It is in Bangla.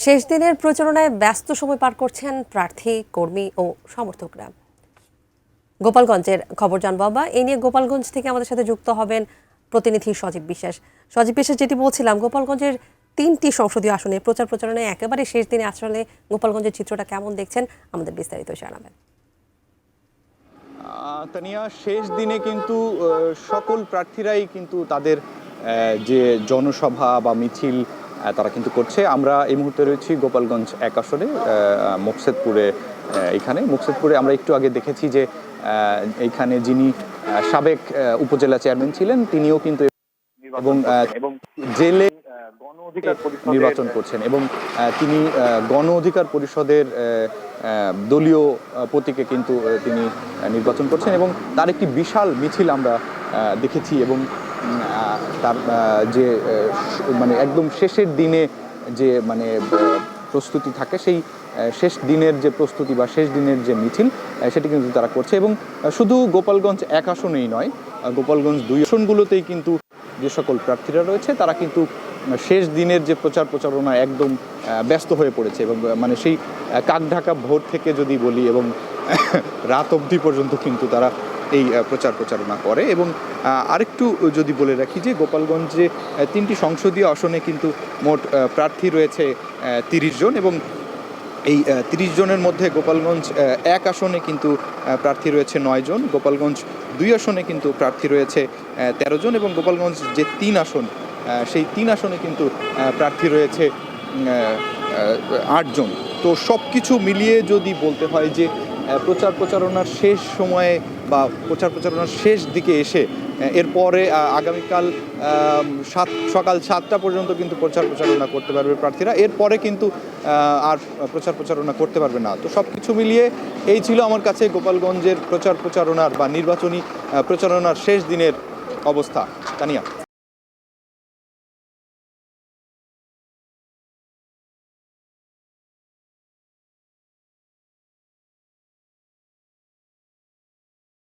শেষ দিনের প্রচারণায় ব্যস্ত সময় পার করছেন প্রার্থী, কর্মী ও সমর্থকরা। গোপালগঞ্জের খবর জানবো আমরা। এই নিয়ে গোপালগঞ্জ থেকে আমাদের সাথে যুক্ত হবেন প্রতিনিধি সজীব বিশ্বাস। সজীব বিশ্বাস, যেটি বলছিলাম, গোপালগঞ্জের 3টি সংসদীয় আসনে প্রচারণায় একেবারে শেষ দিনে আসলে গোপালগঞ্জের চিত্রটা কেমন দেখছেন, আমাদের বিস্তারিত জানাবেন। তানিয়া, শেষ দিনে কিন্তু সকল প্রার্থীরাই কিন্তু তাদের যে জনসভা বা মিছিল তারা কিন্তু করছে। আমরা এই মুহূর্তে রয়েছি গোপালগঞ্জ 1 আসনে মোকসেদপুরে। এখানে মোকসেদপুরে আমরা একটু আগে দেখেছি যে এইখানে যিনি সাবেক উপজেলা চেয়ারম্যান ছিলেন তিনিও কিন্তু এবং জেলে নির্বাচন করছেন এবং তিনি গণ অধিকার পরিষদের দলীয় প্রতীকে কিন্তু তিনি নির্বাচন করছেন এবং তার একটি বিশাল মিছিল আমরা দেখেছি এবং তার যে মানে একদম শেষের দিনে যে মানে প্রস্তুতি থাকে, সেই শেষ দিনের যে প্রস্তুতি বা শেষ দিনের যে মিছিল সেটি কিন্তু তারা করছে। এবং শুধু গোপালগঞ্জ 1 আসনেই নয়, গোপালগঞ্জ 2 আসনগুলোতেই কিন্তু যে সকল প্রার্থীরা রয়েছে তারা কিন্তু শেষ দিনের যে প্রচারণা একদম ব্যস্ত হয়ে পড়েছে এবং মানে সেই কাকঢাকা ভোর থেকে যদি বলি এবং রাত অবধি পর্যন্ত কিন্তু তারা এই প্রচারণা করে। এবং আরেকটু যদি বলে রাখি যে গোপালগঞ্জে 3টি সংসদীয় আসনে কিন্তু মোট প্রার্থী রয়েছে 30 জন এবং এই 30 জনের মধ্যে গোপালগঞ্জ 1 আসনে কিন্তু প্রার্থী রয়েছে 9 জন, গোপালগঞ্জ 2 আসনে কিন্তু প্রার্থী রয়েছে 13 জন এবং গোপালগঞ্জ যে 3 আসন সেই 3 আসনে কিন্তু প্রার্থী রয়েছে 8 জন। তো সব কিছু মিলিয়ে যদি বলতে হয় যে প্রচারণার শেষ সময়ে বা প্রচারণার শেষ দিকে এসে এরপরে আগামীকাল সকাল 7টা পর্যন্ত কিন্তু প্রচারণা করতে পারবে প্রার্থীরা, এরপরে কিন্তু আর প্রচারণা করতে পারবে না। তো সব কিছু মিলিয়ে এই ছিল আমার কাছে গোপালগঞ্জের প্রচারণার বা নির্বাচনী প্রচারণার শেষ দিনের অবস্থা। তানিয়া।